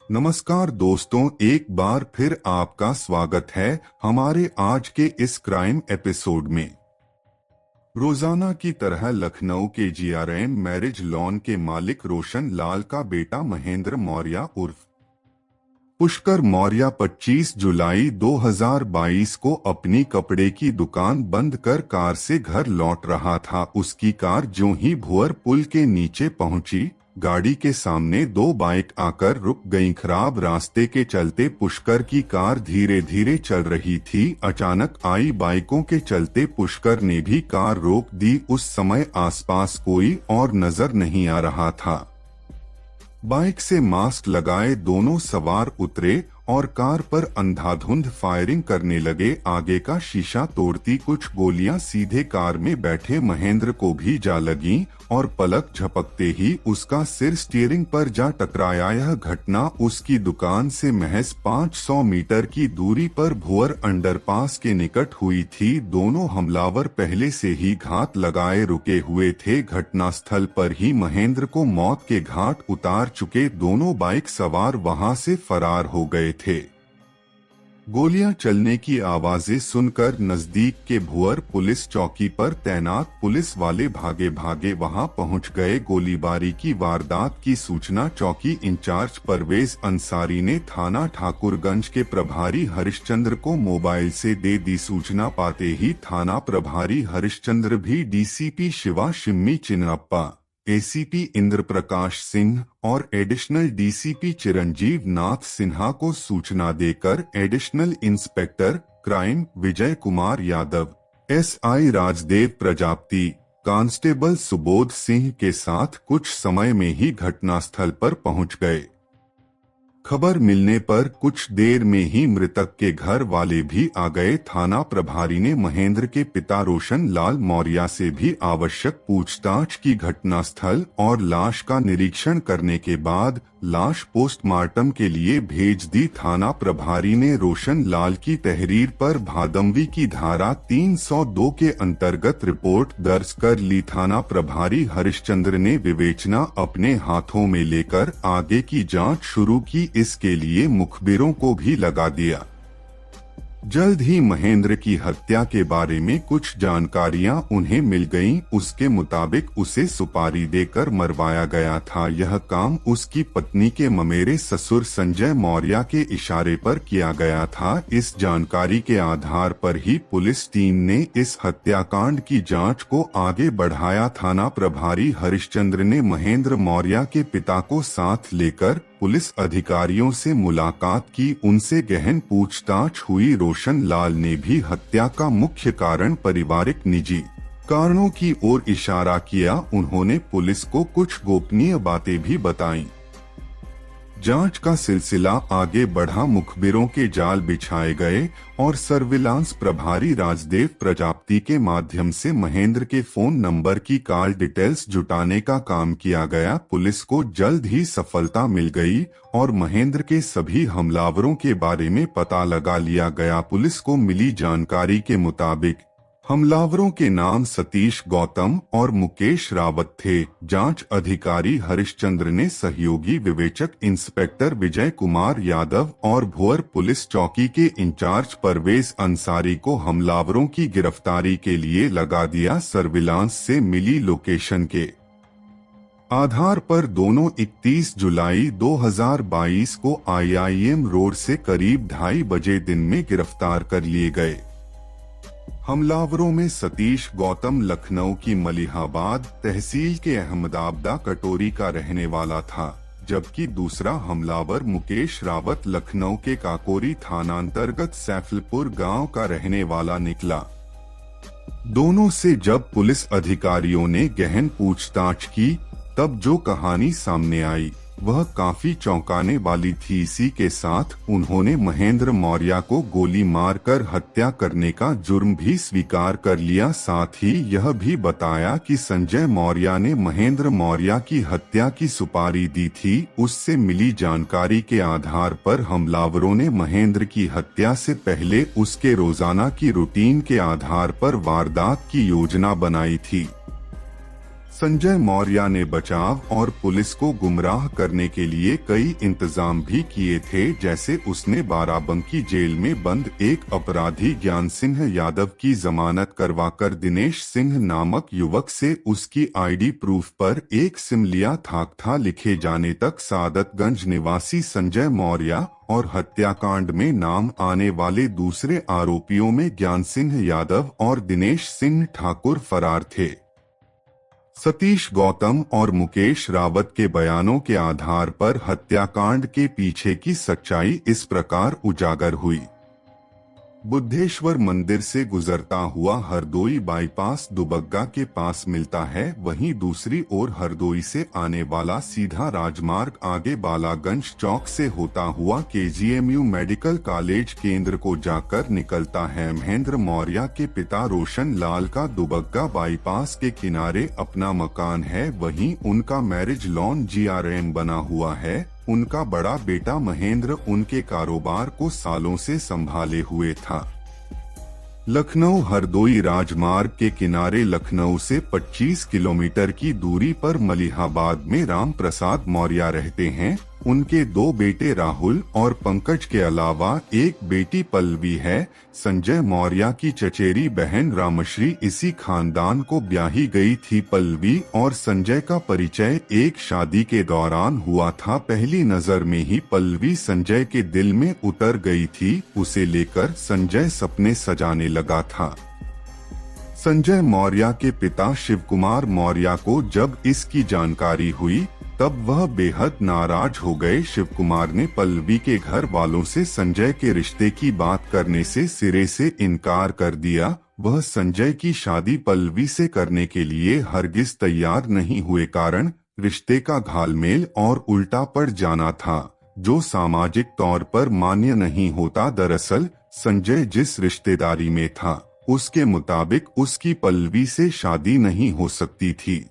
नमस्कार दोस्तों, एक बार फिर आपका स्वागत है हमारे आज के इस क्राइम एपिसोड में। रोजाना की तरह लखनऊ के जीआरएम मैरिज लॉन के मालिक रोशन लाल का बेटा महेंद्र मौर्य उर्फ पुष्कर मौर्य 25 जुलाई 2022 को अपनी कपड़े की दुकान बंद कर कार से घर लौट रहा था। उसकी कार ज्यों ही भुअर पुल के नीचे पहुंची, गाड़ी के सामने दो बाइक आकर रुक गईं। खराब रास्ते के चलते पुष्कर की कार धीरे धीरे चल रही थी। अचानक आई बाइकों के चलते पुष्कर ने भी कार रोक दी। उस समय आसपास कोई और नजर नहीं आ रहा था। बाइक से मास्क लगाए दोनों सवार उतरे और कार पर अंधाधुंध फायरिंग करने लगे। आगे का शीशा तोड़ती कुछ गोलियां सीधे कार में बैठे महेंद्र को भी जा लगीं और पलक झपकते ही उसका सिर स्टीयरिंग पर जा टकराया। यह घटना उसकी दुकान से महज 500 मीटर की दूरी पर भुअर अंडरपास के निकट हुई थी। दोनों हमलावर पहले से ही घात लगाए रुके हुए थे। घटनास्थल पर ही महेंद्र को मौत के घाट उतार चुके दोनों बाइक सवार वहां से फरार हो गए थे। गोलियां चलने की आवाजें सुनकर नजदीक के भुअर पुलिस चौकी पर तैनात पुलिस वाले भागे भागे वहां पहुंच गए। गोलीबारी की वारदात की सूचना चौकी इंचार्ज परवेज अंसारी ने थाना ठाकुरगंज के प्रभारी हरिश्चंद्र को मोबाइल से दे दी। सूचना पाते ही थाना प्रभारी हरिश्चंद्र भी डीसीपी शिवा शिम्मी चिन्नप्पा, एसीपी इंद्र प्रकाश सिंह और एडिशनल डीसीपी चिरंजीव नाथ सिन्हा को सूचना देकर additional inspector crime Vijay Kumar Yadav, SI Rajdev Prajapati, constable Subodh Singh के साथ कुछ समय में ही घटनास्थल पर पहुंच गए। खबर मिलने पर कुछ देर में ही मृतक के घर वाले भी आ गए। थाना प्रभारी ने महेंद्र के पिता रोशन लाल मौर्य से भी आवश्यक पूछताछ की। घटनास्थल और लाश का निरीक्षण करने के बाद लाश पोस्टमार्टम के लिए भेज दी। थाना प्रभारी ने रोशन लाल की तहरीर पर भादमवी की धारा 302 के अंतर्गत रिपोर्ट दर्ज कर ली। थाना प्रभारी हरिश्चंद्र ने विवेचना अपने हाथों में लेकर आगे की जांच शुरू की। इसके लिए मुखबिरों को भी लगा दिया। जल्द ही महेंद्र की हत्या के बारे में कुछ जानकारियां उन्हें मिल गईं। उसके मुताबिक उसे सुपारी देकर मरवाया गया था। यह काम उसकी पत्नी के ममेरे ससुर संजय मौर्य के इशारे पर किया गया था। इस जानकारी के आधार पर ही पुलिस टीम ने इस हत्याकांड की जांच को आगे बढ़ाया। थाना प्रभारी हरिश्चंद्र ने महेंद्र मौर्य के पिता को साथ लेकर पुलिस अधिकारियों से मुलाकात की। उनसे गहन पूछताछ हुई। रोशन लाल ने भी हत्या का मुख्य कारण पारिवारिक निजी कारणों की ओर इशारा किया। उन्होंने पुलिस को कुछ गोपनीय बातें भी बताईं। जांच का सिलसिला आगे बढ़ा। मुखबिरों के जाल बिछाए गए और सर्विलांस प्रभारी राजदेव प्रजापति के माध्यम से महेंद्र के फोन नंबर की कॉल डिटेल्स जुटाने का काम किया गया। पुलिस को जल्द ही सफलता मिल गई और महेंद्र के सभी हमलावरों के बारे में पता लगा लिया गया। पुलिस को मिली जानकारी के मुताबिक हमलावरों के नाम सतीश गौतम और मुकेश रावत थे। जांच अधिकारी हरिश्चंद्र ने सहयोगी विवेचक इंस्पेक्टर विजय कुमार यादव और भुअर पुलिस चौकी के इंचार्ज परवेज अंसारी को हमलावरों की गिरफ्तारी के लिए लगा दिया। सर्विलांस से मिली लोकेशन के आधार पर दोनों 31 जुलाई 2022 को आईआईएम रोड से करीब 2:30 बजे दिन में गिरफ्तार कर लिए गए। हमलावरों में सतीश गौतम लखनऊ की मलिहाबाद तहसील के अहमदाबादा कटोरी का रहने वाला था, जबकि दूसरा हमलावर मुकेश रावत लखनऊ के काकोरी थानांतर्गत सैफलपुर गांव का रहने वाला निकला। दोनों से जब पुलिस अधिकारियों ने गहन पूछताछ की तब जो कहानी सामने आई वह काफी चौंकाने वाली थी। इसी के साथ उन्होंने महेंद्र मौर्य को गोली मारकर हत्या करने का जुर्म भी स्वीकार कर लिया। साथ ही यह भी बताया कि संजय मौर्य ने महेंद्र मौर्य की हत्या की सुपारी दी थी। उससे मिली जानकारी के आधार पर हमलावरों ने महेंद्र की हत्या से पहले उसके रोजाना की रूटीन के आधार पर वारदात की योजना बनाई थी। संजय मौर्य ने बचाव और पुलिस को गुमराह करने के लिए कई इंतजाम भी किए थे, जैसे उसने बाराबंकी जेल में बंद एक अपराधी ज्ञान सिंह यादव की जमानत करवाकर दिनेश सिंह नामक युवक से उसकी आईडी प्रूफ पर एक सिम लिया था लिखे जाने तक सादतगंज निवासी संजय मौर्य और हत्याकांड में नाम आने वाले दूसरे आरोपियों में ज्ञान सिंह यादव और दिनेश सिंह ठाकुर फरार थे। सतीश गौतम और मुकेश रावत के बयानों के आधार पर हत्याकांड के पीछे की सच्चाई इस प्रकार उजागर हुई। बुद्धेश्वर मंदिर से गुजरता हुआ हरदोई बाईपास दुबग्गा के पास मिलता है, वहीं दूसरी ओर हरदोई से आने वाला सीधा राजमार्ग आगे बालागंज चौक से होता हुआ केजीएमयू मेडिकल कॉलेज केंद्र को जाकर निकलता है। महेंद्र मौर्य के पिता रोशन लाल का दुबग्गा बाईपास के किनारे अपना मकान है, वहीं उनका मैरिज लॉन जीआरएम बना हुआ है। उनका बड़ा बेटा महेंद्र उनके कारोबार को सालों से संभाले हुए था। लखनऊ हरदोई राजमार्ग के किनारे लखनऊ से 25 किलोमीटर की दूरी पर मलिहाबाद में राम प्रसाद मौर्य रहते हैं। उनके दो बेटे राहुल और पंकज के अलावा एक बेटी पल्लवी है। संजय मौर्य की चचेरी बहन रामश्री इसी खानदान को ब्याही गई थी। पल्लवी और संजय का परिचय एक शादी के दौरान हुआ था। पहली नजर में ही पल्लवी संजय के दिल में उतर गई थी। उसे लेकर संजय सपने सजाने लगा था। संजय मौर्य के पिता शिव कुमार मौर्य को जब इसकी जानकारी हुई तब वह बेहद नाराज हो गए। शिव कुमार ने पल्लवी के घर वालों से संजय के रिश्ते की बात करने से सिरे से इनकार कर दिया। वह संजय की शादी पल्लवी से करने के लिए हरगिज तैयार नहीं हुए, कारण रिश्ते का घालमेल और उल्टा पड़ जाना था, जो सामाजिक तौर पर मान्य नहीं होता। दरअसल संजय जिस रिश्तेदारी में था उसके मुताबिक उसकी पल्लवी से शादी नहीं हो सकती थी।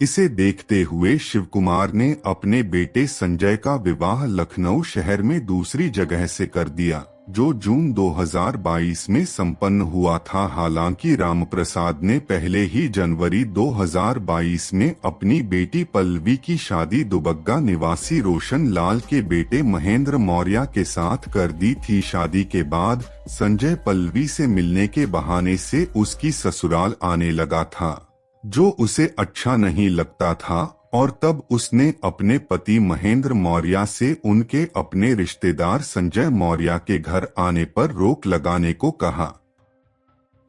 इसे देखते हुए शिव कुमार ने अपने बेटे संजय का विवाह लखनऊ शहर में दूसरी जगह से कर दिया, जो जून 2022 में संपन्न हुआ था। हालांकि रामप्रसाद ने पहले ही जनवरी 2022 में अपनी बेटी पल्लवी की शादी दुबग्गा निवासी रोशन लाल के बेटे महेंद्र मौर्य के साथ कर दी थी। शादी के बाद संजय पल्लवी से मिलने के बहाने से उसकी ससुराल आने लगा था, जो उसे अच्छा नहीं लगता था, और तब उसने अपने पति महेंद्र मौर्य से उनके अपने रिश्तेदार संजय मौर्य के घर आने पर रोक लगाने को कहा।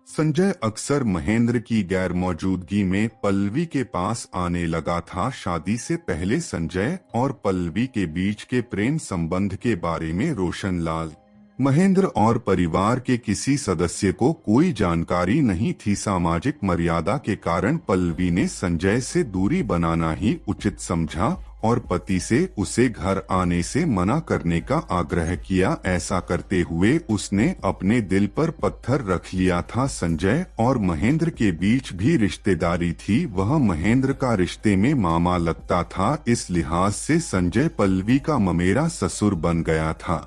संजय अक्सर महेंद्र की गैर मौजूदगी में पल्लवी के पास आने लगा था। शादी से पहले संजय और पल्लवी के बीच के प्रेम संबंध के बारे में रोशन लाल, महेंद्र और परिवार के किसी सदस्य को कोई जानकारी नहीं थी। सामाजिक मर्यादा के कारण पल्लवी ने संजय से दूरी बनाना ही उचित समझा और पति से उसे घर आने से मना करने का आग्रह किया। ऐसा करते हुए उसने अपने दिल पर पत्थर रख लिया था। संजय और महेंद्र के बीच भी रिश्तेदारी थी, वह महेंद्र का रिश्ते में मामा लगता था। इस लिहाज से संजय पल्लवी का ममेरा ससुर बन गया था।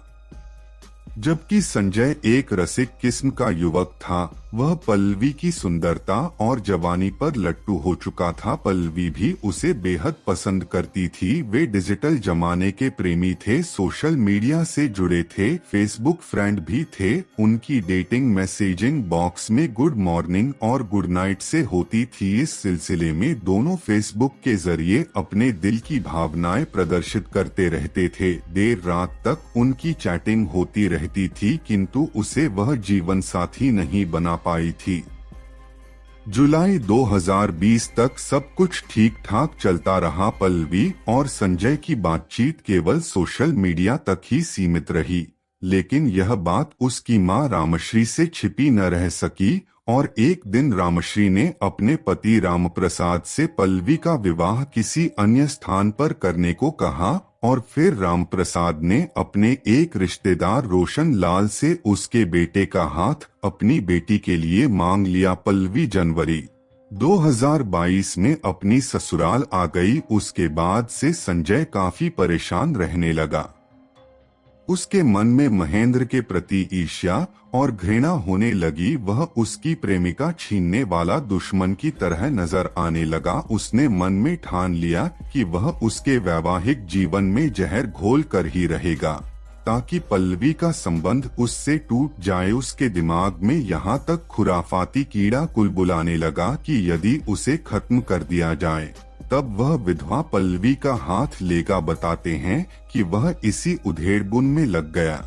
जबकि संजय एक रसिक किस्म का युवक था, वह पल्लवी की सुंदरता और जवानी पर लट्टू हो चुका था। पल्लवी भी उसे बेहद पसंद करती थी। वे डिजिटल जमाने के प्रेमी थे, सोशल मीडिया से जुड़े थे, फेसबुक फ्रेंड भी थे। उनकी डेटिंग मैसेजिंग बॉक्स में गुड मॉर्निंग और गुड नाइट से होती थी। इस सिलसिले में दोनों फेसबुक के जरिए अपने दिल की भावनाएं प्रदर्शित करते रहते थे। देर रात तक उनकी चैटिंग होती रहती थी, किंतु उसे वह जीवन साथी नहीं बना पाई थी। जुलाई 2020 तक सब कुछ ठीक ठाक चलता रहा। पल्लवी और संजय की बातचीत केवल सोशल मीडिया तक ही सीमित रही, लेकिन यह बात उसकी मां रामश्री से छिपी न रह सकी और एक दिन रामश्री ने अपने पति रामप्रसाद से पल्लवी का विवाह किसी अन्य स्थान पर करने को कहा और फिर रामप्रसाद ने अपने एक रिश्तेदार रोशन लाल से उसके बेटे का हाथ अपनी बेटी के लिए मांग लिया। पल्लवी जनवरी 2022 में अपनी ससुराल आ गई। उसके बाद से संजय काफी परेशान रहने लगा। उसके मन में महेंद्र के प्रति ईर्ष्या और घृणा होने लगी। वह उसकी प्रेमिका छीनने वाला दुश्मन की तरह नजर आने लगा। उसने मन में ठान लिया कि वह उसके वैवाहिक जीवन में जहर घोल कर ही रहेगा ताकि पल्लवी का संबंध उससे टूट जाए। उसके दिमाग में यहाँ तक खुराफाती कीड़ा कुलबुलाने लगा कि यदि उसे खत्म कर दिया जाए तब वह विधवा पल्लवी का हाथ लेगा। बताते हैं कि वह इसी उधेड़बुन में लग गया।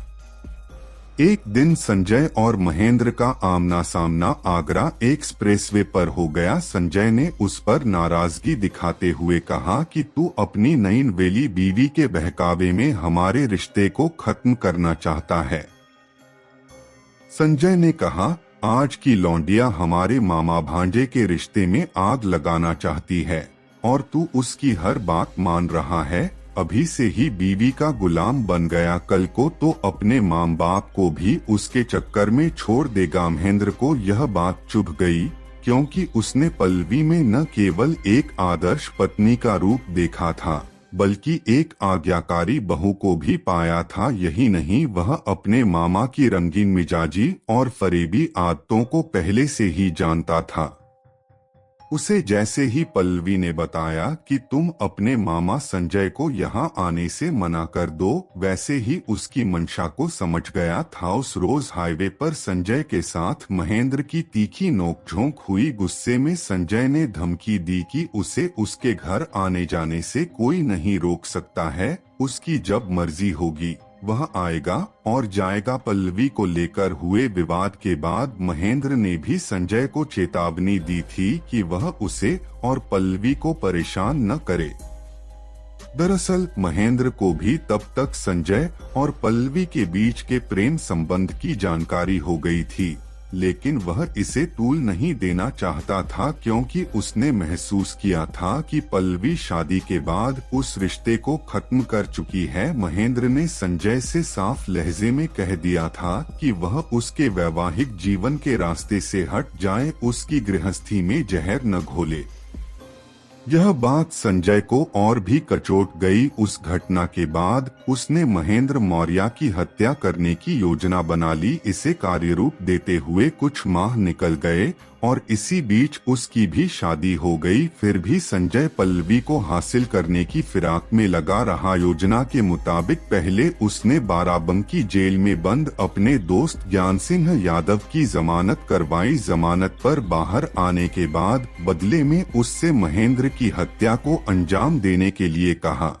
एक दिन संजय और महेंद्र का आमना सामना आगरा एक्सप्रेसवे पर हो गया। संजय ने उस पर नाराजगी दिखाते हुए कहा कि तू अपनी नयनवेली बीवी के बहकावे में हमारे रिश्ते को खत्म करना चाहता है। संजय ने कहा, आज की लौंडिया हमारे मामा भांजे के रिश्ते में आग लगाना चाहती है और तू उसकी हर बात मान रहा है। अभी से ही बीवी का गुलाम बन गया, कल को तो अपने माँ बाप को भी उसके चक्कर में छोड़ देगा। महेंद्र को यह बात चुभ गई क्योंकि उसने पल्लवी में न केवल एक आदर्श पत्नी का रूप देखा था बल्कि एक आज्ञाकारी बहू को भी पाया था। यही नहीं, वह अपने मामा की रंगीन मिजाजी और फरेबी आदतों को पहले से ही जानता था। उसे जैसे ही पल्लवी ने बताया कि तुम अपने मामा संजय को यहाँ आने से मना कर दो, वैसे ही उसकी मंशा को समझ गया था। उस रोज हाईवे पर संजय के साथ महेंद्र की तीखी नोकझोंक हुई। गुस्से में संजय ने धमकी दी कि उसे उसके घर आने जाने से कोई नहीं रोक सकता है। उसकी जब मर्जी होगी वह आएगा और जाएगा। पल्लवी को लेकर हुए विवाद के बाद महेंद्र ने भी संजय को चेतावनी दी थी कि वह उसे और पल्लवी को परेशान न करे। दरअसल महेंद्र को भी तब तक संजय और पल्लवी के बीच के प्रेम संबंध की जानकारी हो गई थी, लेकिन वह इसे तूल नहीं देना चाहता था क्योंकि उसने महसूस किया था कि पल्लवी शादी के बाद उस रिश्ते को खत्म कर चुकी है। महेंद्र ने संजय से साफ लहजे में कह दिया था कि वह उसके वैवाहिक जीवन के रास्ते से हट जाए, उसकी गृहस्थी में जहर न घोले। यह बात संजय को और भी कचोट गई। उस घटना के बाद उसने महेंद्र मौर्य की हत्या करने की योजना बना ली। इसे कार्यरूप देते हुए कुछ माह निकल गए और इसी बीच उसकी भी शादी हो गई। फिर भी संजय पल्लवी को हासिल करने की फिराक में लगा रहा। योजना के मुताबिक पहले उसने बाराबंकी जेल में बंद अपने दोस्त ज्ञान सिंह यादव की जमानत करवाई। जमानत पर बाहर आने के बाद बदले में उससे महेंद्र की हत्या को अंजाम देने के लिए कहा।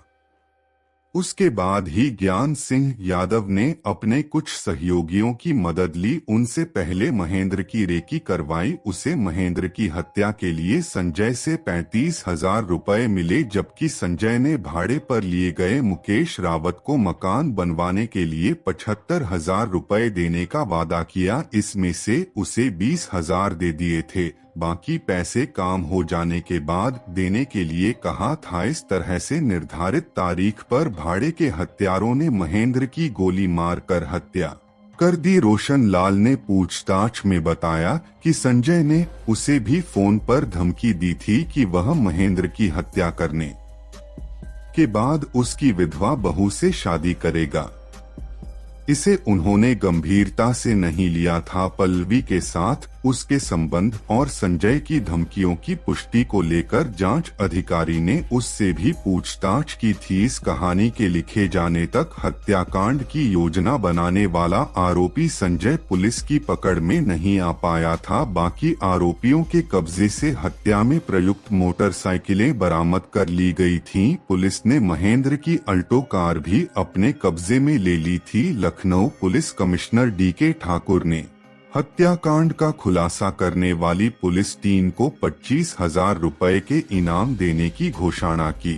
उसके बाद ही ज्ञान सिंह यादव ने अपने कुछ सहयोगियों की मदद ली। उनसे पहले महेंद्र की रेकी करवाई। उसे महेंद्र की हत्या के लिए संजय से 35,000 रुपए मिले, जबकि संजय ने भाड़े पर लिए गए मुकेश रावत को मकान बनवाने के लिए 75,000 रुपए देने का वादा किया। इसमें से उसे 20,000 दे दिए थे, बाकी पैसे काम हो जाने के बाद देने के लिए कहा था। इस तरह से निर्धारित तारीख पर भाड़े के हत्यारों ने महेंद्र की गोली मारकर हत्या कर दी। रोशन लाल ने पूछताछ में बताया कि संजय ने उसे भी फोन पर धमकी दी थी कि वह महेंद्र की हत्या करने के बाद उसकी विधवा बहू से शादी करेगा। इसे उन्होंने गंभीरता से नहीं लिया था। पल्लवी के साथ उसके संबंध और संजय की धमकियों की पुष्टि को लेकर जांच अधिकारी ने उससे भी पूछताछ की थी। इस कहानी के लिखे जाने तक हत्याकांड की योजना बनाने वाला आरोपी संजय पुलिस की पकड़ में नहीं आ पाया था। बाकी आरोपियों के कब्जे से हत्या में प्रयुक्त मोटरसाइकिलें बरामद कर ली गई थीं। पुलिस ने महेंद्र की अल्टो कार भी अपने कब्जे में ले ली थी। Lucknow police commissioner DK Thakur ने हत्याकांड का खुलासा करने वाली पुलिस टीम को 25,000 रुपए के इनाम देने की घोषणा की।